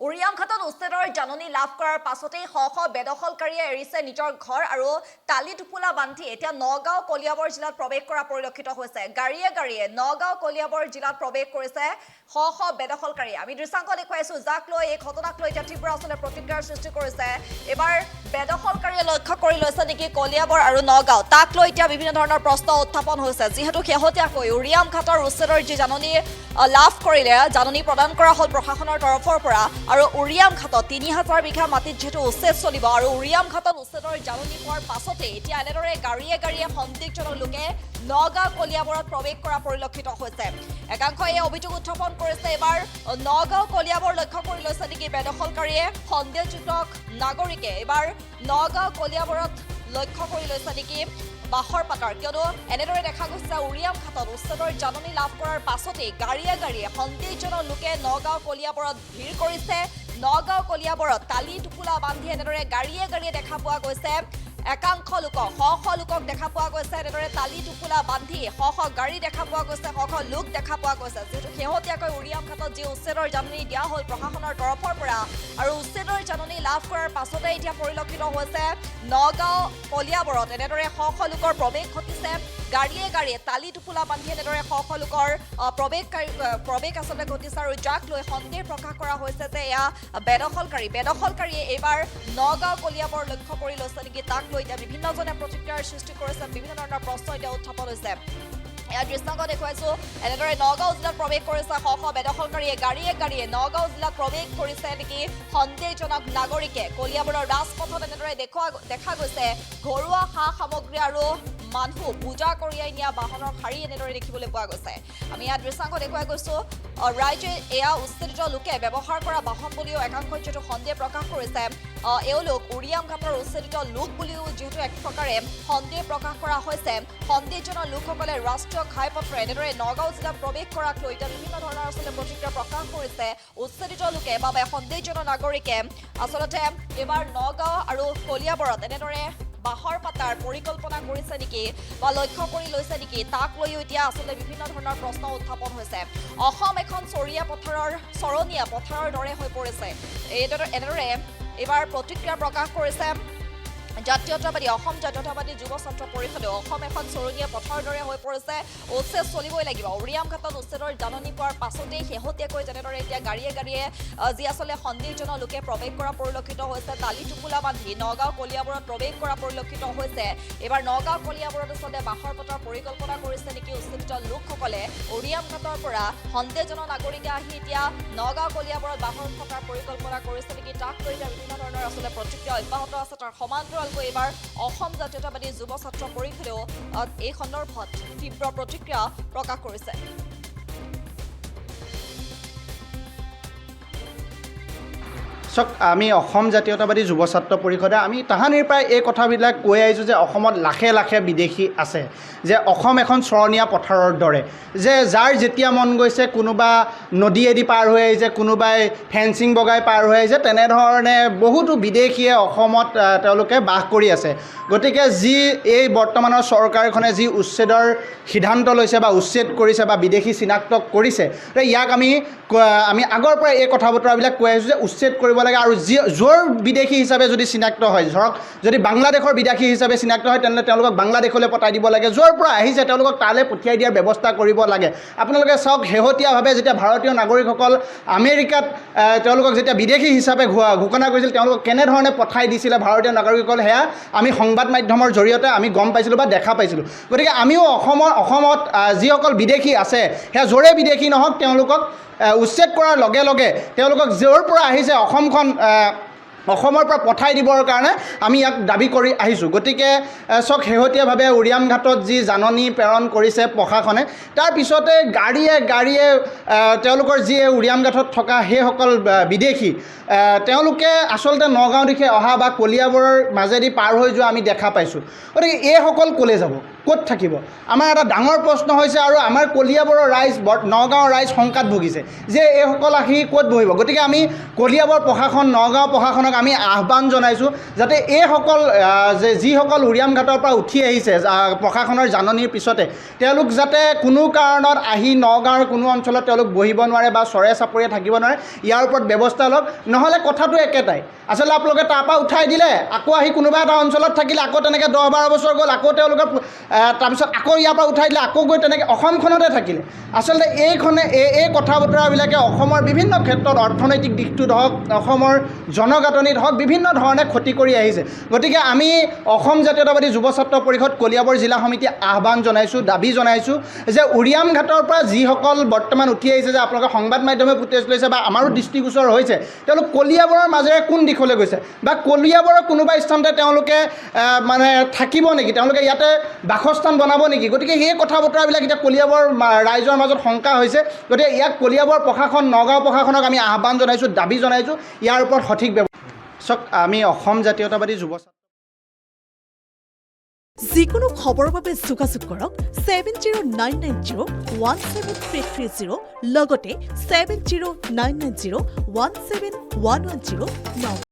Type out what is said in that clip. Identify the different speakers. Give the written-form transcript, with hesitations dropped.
Speaker 1: উৰিয়ামঘাটত উচ্ছেদৰ জাননী লাভ কৰাৰ পাছতেই শ শ বেদখলকাৰীয়ে এৰিছে নিজৰ ঘৰ আৰু টালি টোপোলা বান্ধি এতিয়া নগাঁও কলিয়াবৰ জিলাত প্ৰৱেশ কৰা পৰিলক্ষিত হৈছে। গাড়ীয়ে গাড়ীয়ে নগাঁও কলিয়াবৰ জিলাত প্ৰৱেশ কৰিছে শ শ বেদখলকাৰী। আমি দৃশ্যাংশ দেখুৱাইছো, যাক লৈ এই ঘটনাক লৈ এতিয়া তীব্ৰ আচলতে প্ৰতিক্ৰিয়াৰ সৃষ্টি কৰিছে। এবাৰ বেদখলকাৰীয়ে লক্ষ্য কৰি লৈছে নেকি কলিয়াবৰ আৰু নগাঁও, তাক লৈ এতিয়া বিভিন্ন ধৰণৰ প্ৰশ্ন উত্থাপন হৈছে। যিহেতু শেহতীয়াকৈ উৰিয়ামঘাটৰ উচ্ছেদৰ যি জাননী লাভ কৰিলে, জাননী প্ৰদান কৰা হ'ল প্ৰশাসনৰ তৰফৰ পৰা, আৰু উৰিয়ামঘাটত ৩,০০০ বিঘা মাটিত যিহেতু উচ্ছেদ চলিব আৰু উৰিয়ামঘাটত উচ্ছেদৰ জাননী পোৱাৰ পাছতে এতিয়া এনেদৰে গাড়ীয়ে গাড়ীয়ে সন্দিগ্ধ লোকে নগাঁও কলিয়াবৰত প্ৰৱেশ কৰা পৰিলক্ষিত হৈছে। একাংশই এই অভিযোগ উত্থাপন কৰিছে, এবাৰ নগাঁও কলিয়াবৰ লক্ষ্য কৰি লৈছে নেকি বেদখলকাৰীয়ে সন্দেহযুক্ত নাগৰিকে এবাৰ নগাঁও কলিয়াবৰত লক্ষ্য কৰি লৈছে নেকি বাহৰ পাতৰ, কিয়নো এনেদৰে দেখা গৈছে উৰিয়ামঘাটত উচ্ছেদৰ জাননী লাভ কৰাৰ পাছতেই গাড়ীয়ে গাড়ীয়ে সন্দেহজনক লোকে নগাঁও কলিয়াবৰত ভিৰ কৰিছে। নগাঁও কলিয়াবৰত টালি টোপোলা বান্ধি এনেদৰে গাড়ীয়ে গাড়ীয়ে দেখা পোৱা গৈছে। একাংশ লোকক শ শ লোকক দেখা পোৱা গৈছে, এনেদৰে টালি টোপোলা বান্ধি শ শ গাড়ী দেখা পোৱা গৈছে, শ শ লোক দেখা পোৱা গৈছে। যিহেতু শেহতীয়াকৈ উৰিয়ামঘাটত যি উচ্ছেদৰ জাননী দিয়া হ'ল প্ৰশাসনৰ তৰফৰ পৰা, আৰু উচ্ছেদৰ জাননী লাভ কৰাৰ পাছতে এতিয়া পৰিলক্ষিত হৈছে নগাঁও কলিয়াবৰত এনেদৰে শ শ লোকৰ প্ৰৱেশ ঘটিছে। গাড়ীয়ে গাড়ীয়ে টালি টোপোলা বান্ধি এনেদৰে শ শ লোকৰ প্ৰৱেশ আচলতে ঘটিছে, আৰু যাক লৈ সন্দেহ প্ৰকাশ কৰা হৈছে যে এয়া বেদখলকাৰীয়ে এইবাৰ নগাঁও কলিয়াবৰ লক্ষ্য কৰি লৈছে নেকি, তাক লৈ এতিয়া বিভিন্নজনে প্ৰতিক্ৰিয়াৰ সৃষ্টি কৰিছে, বিভিন্ন ধৰণৰ প্ৰশ্ন এতিয়া উত্থাপন হৈছে। এয়া দৃশ্যাংশ দেখুৱাইছো, এনেদৰে নগাঁও জিলাত প্ৰৱেশ কৰিছে শ শ বেদখলকাৰীয়ে গাড়ীয়ে গাড়ীয়ে নগাঁও জিলাত প্ৰৱেশ কৰিছে নেকি সন্দেহজনক নাগৰিকে। কলিয়াবৰৰ ৰাজপথত এনেদৰে দেখা গৈছে ঘৰুৱা সা সামগ্ৰী আৰু মানুহ পূজা কঢ়িয়াই নিয়া বাহনৰ শাৰী এনেদৰে দেখিবলৈ পোৱা গৈছে। আমি ইয়াত দৃশ্যাংশ দেখুৱাই গৈছো, ৰাইজে এয়া উচ্ছেদিত লোকে ব্যৱহাৰ কৰা বাহন বুলিও একাংশই যিহেতু সন্দেহ প্ৰকাশ কৰিছে। এওঁলোক উৰিয়ামঘাটৰ উচ্ছেদিত লোক বুলিও যিহেতু এক প্ৰকাৰে সন্দেহ প্ৰকাশ কৰা হৈছে। সন্দেহজনক লোকসকলে ৰাষ্ট্ৰীয় ঘাইপথৰে এনেদৰে নগাঁও জিলাত প্ৰৱেশ কৰাক লৈ এতিয়া বিভিন্ন ধৰণৰ আচলতে প্ৰতিক্ৰিয়া প্ৰকাশ কৰিছে উচ্ছেদিত লোকে বাবে সন্দেহজনক নাগৰিকে। আচলতে এইবাৰ নগাঁও আৰু কলিয়াবৰত এনেদৰে বাহৰ পাতাৰ পৰিকল্পনা কৰিছে নেকি বা লক্ষ্য কৰি লৈছে নেকি, তাক লৈও এতিয়া আচলতে বিভিন্ন ধৰণৰ প্ৰশ্ন উত্থাপন হৈছে। অসম এখন চৰণীয়া পথাৰৰ দৰে হৈ পৰিছে, এনেদৰে এইবাৰ প্ৰতিক্ৰিয়া প্ৰকাশ কৰিছে অসম জাতীয়তাবাদী যুৱ ছাত্ৰ পৰিষদেও। অসম এখন চৰণীয়া পথাৰৰ দৰে হৈ পৰিছে, উচ্ছেদ চলিবই লাগিব। উৰিয়ামঘাটত উচ্ছেদৰ জাননী পোৱাৰ পাছতেই শেহতীয়াকৈ যেনেদৰে এতিয়া গাড়ীয়ে গাড়ীয়ে যি আচলতে সন্দেহজনক লোকে প্ৰৱেশ কৰা পৰিলক্ষিত হৈছে, টালি টোপোলা বান্ধি নগাঁও কলিয়াবৰত প্ৰৱেশ কৰা পৰিলক্ষিত হৈছে। এইবাৰ নগাঁও কলিয়াবৰত আচলতে বাহৰ পতাৰ পৰিকল্পনা কৰিছে নেকি উচ্ছেদিত লোকসকলে। উৰিয়ামঘাটৰ পৰা সন্দেহজনক নাগৰিকে আহি এতিয়া নগাঁও কলিয়াবৰত বাহৰ পতাৰ পৰিকল্পনা কৰিছে নেকি, তাক লৈ এতিয়া বিভিন্ন ধৰণৰ আচলতে প্ৰতিক্ৰিয়া অব্যাহত আছে। তাৰ সমান্তৰাল এইবাৰ অসম জাতীয়তাবাদী যুৱ ছাত্ৰ পৰিষদেও এই সন্দৰ্ভত তীব্ৰ প্ৰতিক্ৰিয়া প্ৰকাশ কৰিছে।
Speaker 2: চাওক, আমি অসম জাতীয়তাবাদী যুৱ ছাত্ৰ পৰিষদে আমি তাহানিৰ পৰাই এই কথাবিলাক কৈ আহিছোঁ যে অসমত লাখে লাখে বিদেশী আছে, যে অসম এখন চৰণীয়া পথাৰৰ দৰে, যে যাৰ যেতিয়া মন গৈছে কোনোবা নদীয়েদি পাৰ হৈ আহিছে, কোনোবাই ফেঞ্চিং বগাই পাৰ হৈ আহিছে, তেনেধৰণে বহুতো বিদেশীয়ে অসমত তেওঁলোকে বাস কৰি আছে। গতিকে যি এই বৰ্তমানৰ চৰকাৰখনে যি উচ্ছেদৰ সিদ্ধান্ত লৈছে বা উচ্ছেদ কৰিছে বা বিদেশী চিনাক্ত কৰিছে, ইয়াক আমি আগৰ পৰাই এই কথা বতৰাবিলাক কৈ আহিছোঁ যে উচ্ছেদ কৰিব লাগে। আৰু য'ৰ বিদেশী হিচাপে যদি চিনাক্ত হয়, ধৰক যদি বাংলাদেশৰ বিদেশী হিচাপে চিনাক্ত হয়, তেনেহ'লে তেওঁলোকক বাংলাদেশলৈ পঠাই দিব লাগে। য'ৰ পৰা আহিছে তেওঁলোকক তালৈ পঠিয়াই দিয়াৰ ব্যৱস্থা কৰিব লাগে। আপোনালোকে চাওক, শেহতীয়াভাৱে যেতিয়া ভাৰতীয় নাগৰিকসকল আমেৰিকাত তেওঁলোকক যেতিয়া বিদেশী হিচাপে ঘোষণা কৰিছিল, তেওঁলোকক কেনেধৰণে পঠাই দিছিলে ভাৰতীয় নাগৰিকসকল, সেয়া আমি সংবাদ মাধ্যমৰ জৰিয়তে আমি গম পাইছিলোঁ বা দেখা পাইছিলোঁ। গতিকে আমিও অসমত যিসকল বিদেশী আছে, সেয়া য'ৰে বিদেশী নহওক, তেওঁলোকক উচ্ছেদ কৰাৰ লগে লগে তেওঁলোকক য'ৰ পৰা আহিছে অসমৰ পৰা পঠাই দিবৰ কাৰণে আমি ইয়াক দাবী কৰি আহিছোঁ। গতিকে চাওক, শেহতীয়াভাৱে উৰিয়ামঘাটত যি জাননী প্ৰেৰণ কৰিছে প্ৰশাসনে, তাৰ পিছতে গাড়ীয়ে গাড়ীয়ে তেওঁলোকৰ যি উৰিয়ামঘাটত থকা সেইসকল বিদেশী, তেওঁলোকে আচলতে নগাঁও দিশে অহা বা কলিয়াবৰৰ মাজেদি পাৰ হৈ যোৱা আমি দেখা পাইছোঁ। গতিকে এইসকল ক'লৈ যাব? ক'ত থাকিব আমাৰ এটা ডাঙৰ প্ৰশ্ন হৈছে আৰু আমাৰ কলিয়াবৰৰ ৰাইজ নগাঁৱৰ ৰাইজ শংকাত ভুগিছে যে এইসকল আহি ক'ত বহিব গতিকে আমি কলিয়াবৰ প্ৰশাসন নগাঁও প্ৰশাসনক আমি আহ্বান জনাইছোঁ যাতে এইসকল যিসকল উৰিয়াম ঘাটৰ পৰা উঠি আহিছে প্ৰশাসনৰ জাননীৰ পিছতে তেওঁলোক যাতে কোনো কাৰণত আহি নগাঁৱৰ কোনো অঞ্চলত তেওঁলোক বহিব নোৱাৰে বা চৰে চাপৰিয়ে থাকিব নোৱাৰে ইয়াৰ ওপৰত ব্যৱস্থা লওক নহ'লে কথাটো একেটাই আচলতে আপোনালোকে তাৰপৰা উঠাই দিলে আকৌ আহি কোনোবা এটা অঞ্চলত থাকিলে আকৌ তেনেকৈ 10-12 বছৰ গ'ল আকৌ তেওঁলোকে তাৰপিছত আকৌ ইয়াৰ পৰা উঠাই দিলে আকৌ গৈ তেনেকৈ অসমখনতে থাকিলে আচলতে এই কথা বতৰাবিলাকে অসমৰ বিভিন্ন ক্ষেত্ৰত অৰ্থনৈতিক দিশটোত হওক অসমৰ জনগাঁথনিত হওক বিভিন্ন ধৰণে ক্ষতি কৰি আহিছে গতিকে আমি অসম জাতীয়তাবাদী যুৱ ছাত্ৰ পৰিষদ কলিয়াবৰ জিলা সমিতি আহ্বান জনাইছোঁ দাবী জনাইছোঁ যে উৰিয়াম ঘাটৰ পৰা যিসকল বৰ্তমান উঠি আহিছে যে আপোনালোকে সংবাদ মাধ্যমে ফুটেজ লৈছে বা আমাৰো দৃষ্টিগোচৰ হৈছে তেওঁলোক কলিয়াবৰৰ মাজেৰে কোন দিশলৈ গৈছে বা কলিয়াবৰৰ কোনোবা স্থানতে তেওঁলোকে মানে থাকিব নেকি তেওঁলোকে ইয়াতে বাসস্থান বনাব নেকি গতিকে সেই কথা বতৰাবিলাক এতিয়া কলিয়াবৰ ৰাইজৰ মাজত শংকা হৈছে গতিকে ইয়াক কলিয়াবৰ প্ৰশাসন নগাঁও প্ৰশাসনক আমি আহ্বান জনাইছোঁ দাবী জনাইছোঁ ইয়াৰ ওপৰত সঠিক চাওক আমি অসম জাতীয়তাবাদী যুৱ
Speaker 3: যিকোনো খবৰৰ বাবে যোগাযোগ কৰক 7099017330 লগতে 7099017110